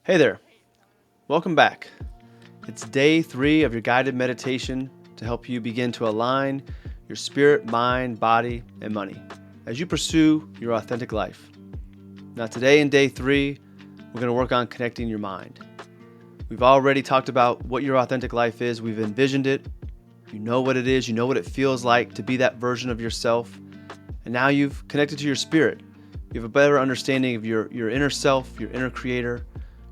Hey there, welcome back. It's day 3 of your guided meditation to help you begin to align your spirit, mind, body, and money as you pursue your authentic life. Now, today in day 3, we're going to work on connecting your mind. We've already talked about what your authentic life is. We've envisioned it. You know what it is. You know what it feels like to be that version of yourself. And now you've connected to your spirit. You have a better understanding of your inner self, your inner creator.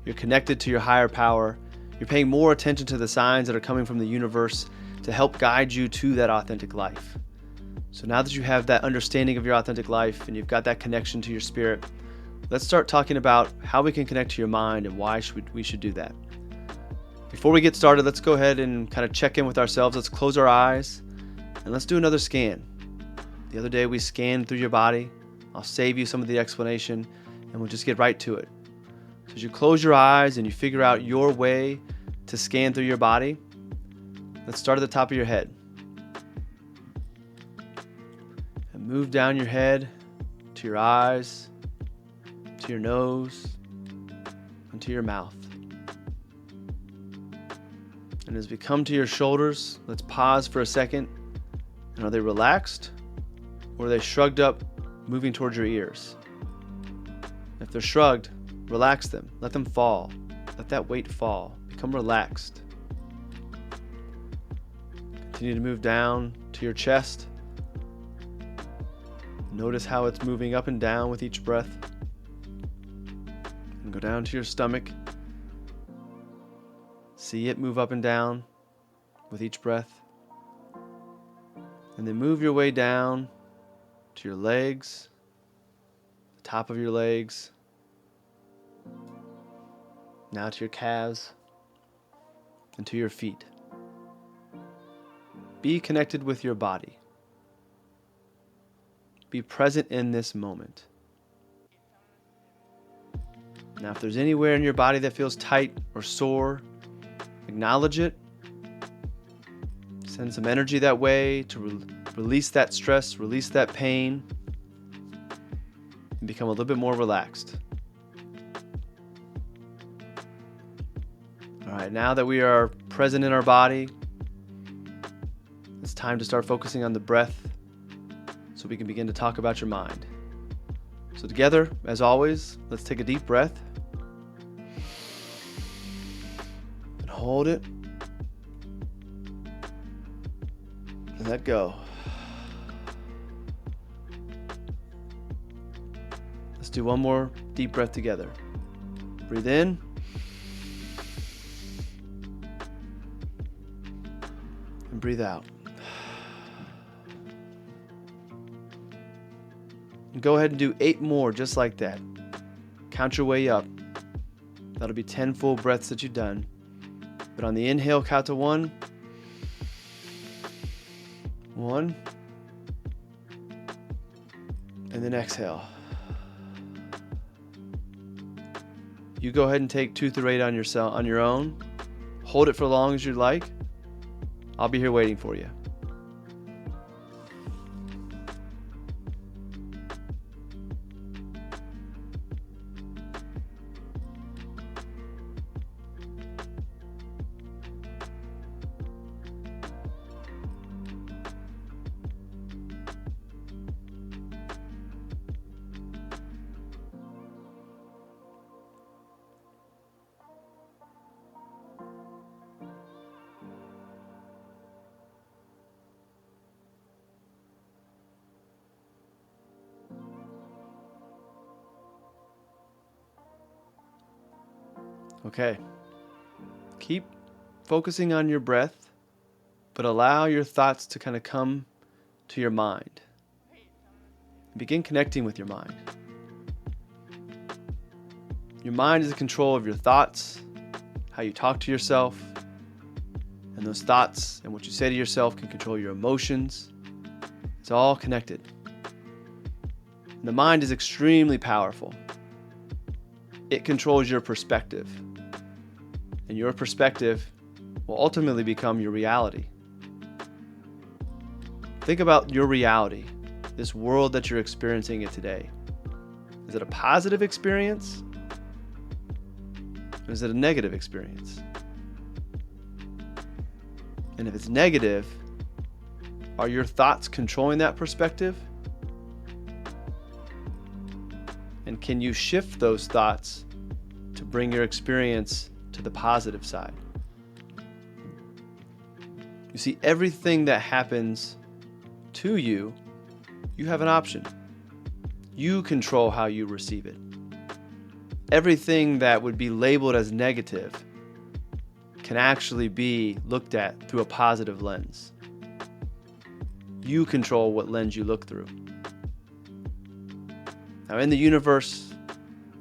You're connected to your higher power. You're paying more attention to the signs that are coming from the universe to help guide you to that authentic life. So now that you have that understanding of your authentic life and you've got that connection to your spirit, let's start talking about how we can connect to your mind and why we should do that. Before we get started, let's go ahead and kind of check in with ourselves. Let's close our eyes and let's do another scan. The other day we scanned through your body. I'll save you some of the explanation and we'll just get right to it. So as you close your eyes and you figure out your way to scan through your body, let's start at the top of your head. And move down your head to your eyes, to your nose, and to your mouth. And as we come to your shoulders, let's pause for a second. And are they relaxed or are they shrugged up, moving towards your ears? If they're shrugged, relax them. Let them fall. Let that weight fall. Become relaxed. Continue to move down to your chest. Notice how it's moving up and down with each breath. And go down to your stomach. See it move up and down with each breath. And then move your way down to your legs, the top of your legs. Now to your calves and to your feet. Be connected with your body. Be present in this moment. Now, if there's anywhere in your body that feels tight or sore, acknowledge it. Send some energy that way to release that stress, release that pain, and become a little bit more relaxed. All right, now that we are present in our body, it's time to start focusing on the breath so we can begin to talk about your mind. So together, as always, let's take a deep breath and hold it and let go. Let's do one more deep breath together. Breathe in. And breathe out. And go ahead and do 8 more just like that. Count your way up. That'll be 10 full breaths that you've done. But on the inhale, count to 1. 1. And then exhale. You go ahead and take 2 through 8 on your own. Hold it for as long as you'd like. I'll be here waiting for you. Okay. Keep focusing on your breath, but allow your thoughts to kind of come to your mind. Begin connecting with your mind. Your mind is in control of your thoughts, how you talk to yourself, and those thoughts and what you say to yourself can control your emotions. It's all connected. And the mind is extremely powerful. It controls your perspective. And your perspective will ultimately become your reality. Think about your reality, this world that you're experiencing it today. Is it a positive experience? Or is it a negative experience? And if it's negative, are your thoughts controlling that perspective? And can you shift those thoughts to bring your experience to the positive side? You see, everything that happens to you, you have an option. You control how you receive it. Everything that would be labeled as negative can actually be looked at through a positive lens. You control what lens you look through. Now, in the universe,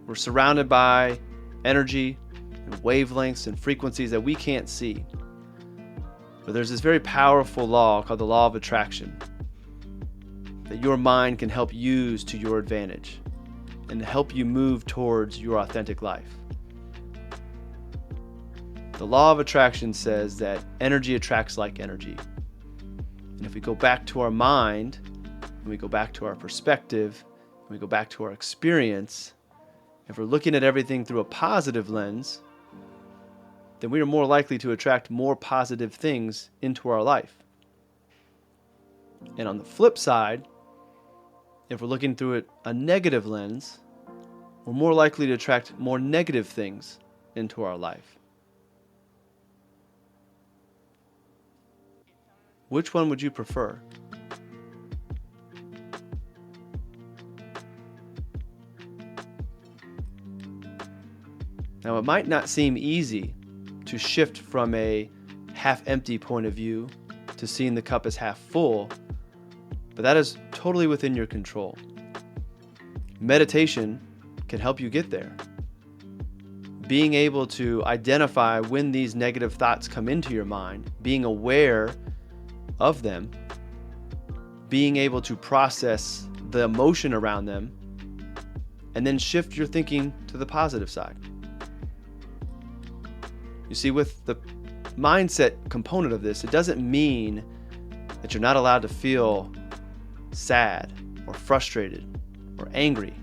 we're surrounded by energy and wavelengths and frequencies that we can't see. But there's this very powerful law called the law of attraction that your mind can help use to your advantage and help you move towards your authentic life. The law of attraction says that energy attracts like energy. And if we go back to our mind, and we go back to our perspective, and we go back to our experience, if we're looking at everything through a positive lens, then we are more likely to attract more positive things into our life. And on the flip side, if we're looking through it a negative lens, we're more likely to attract more negative things into our life. Which one would you prefer? Now, it might not seem easy to shift from a half-empty point of view to seeing the cup as half full, but that is totally within your control. Meditation can help you get there. Being able to identify when these negative thoughts come into your mind, being aware of them, being able to process the emotion around them, and then shift your thinking to the positive side. You see, with the mindset component of this, it doesn't mean that you're not allowed to feel sad or frustrated or angry.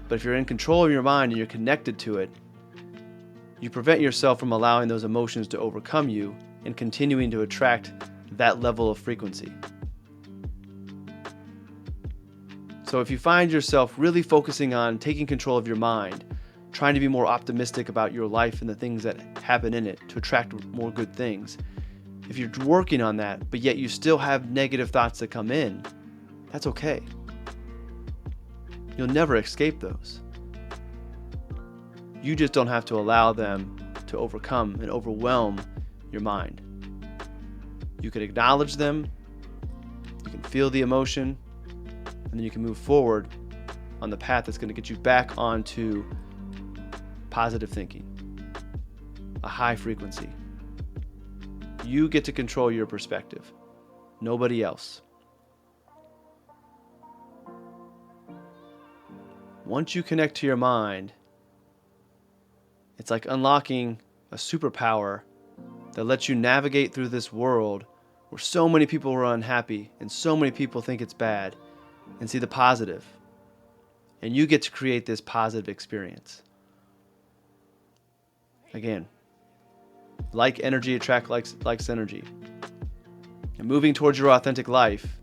But if you're in control of your mind and you're connected to it, you prevent yourself from allowing those emotions to overcome you and continuing to attract that level of frequency. So if you find yourself really focusing on taking control of your mind, trying to be more optimistic about your life and the things that happen in it to attract more good things, if you're working on that, but yet you still have negative thoughts that come in, that's okay. You'll never escape those. You just don't have to allow them to overcome and overwhelm your mind. You can acknowledge them, you can feel the emotion, and then you can move forward on the path that's going to get you back onto positive thinking, a high frequency. You get to control your perspective, nobody else. Once you connect to your mind, it's like unlocking a superpower that lets you navigate through this world where so many people are unhappy and so many people think it's bad, and see the positive. And you get to create this positive experience. Again, like energy attracts likes energy. And moving towards your authentic life,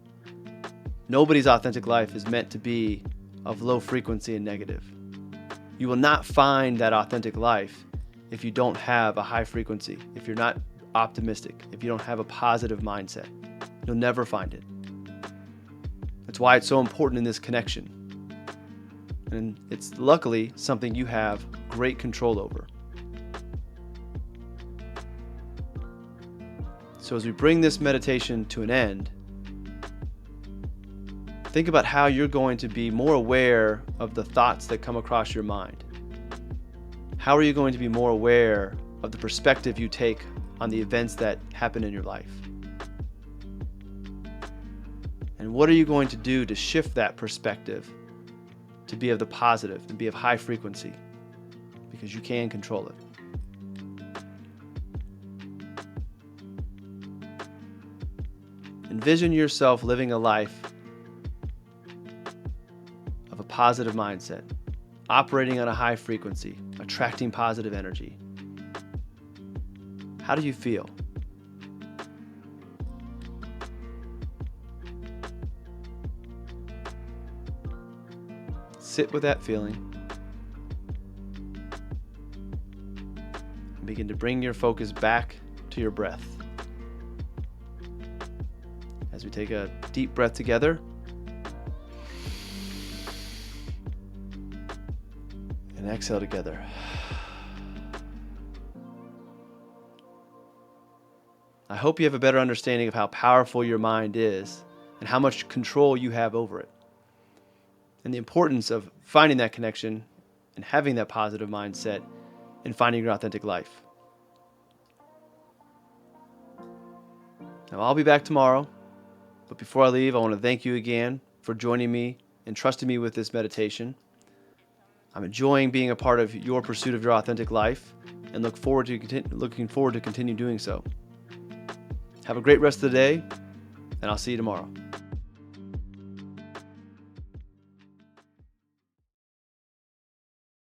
nobody's authentic life is meant to be of low frequency and negative. You will not find that authentic life if you don't have a high frequency, if you're not optimistic, if you don't have a positive mindset. You'll never find it. That's why it's so important in this connection. And it's luckily something you have great control over. So as we bring this meditation to an end, think about how you're going to be more aware of the thoughts that come across your mind. How are you going to be more aware of the perspective you take on the events that happen in your life? And what are you going to do to shift that perspective to be of the positive and be of high frequency? Because you can control it. Envision yourself living a life of a positive mindset, operating on a high frequency, attracting positive energy. How do you feel? Sit with that feeling and begin to bring your focus back to your breath. As we take a deep breath together, and exhale together. I hope you have a better understanding of how powerful your mind is and how much control you have over it, and the importance of finding that connection and having that positive mindset and finding your authentic life. Now, I'll be back tomorrow, but before I leave, I want to thank you again for joining me and trusting me with this meditation. I'm enjoying being a part of your pursuit of your authentic life and looking forward to continue doing so. Have a great rest of the day, and I'll see you tomorrow.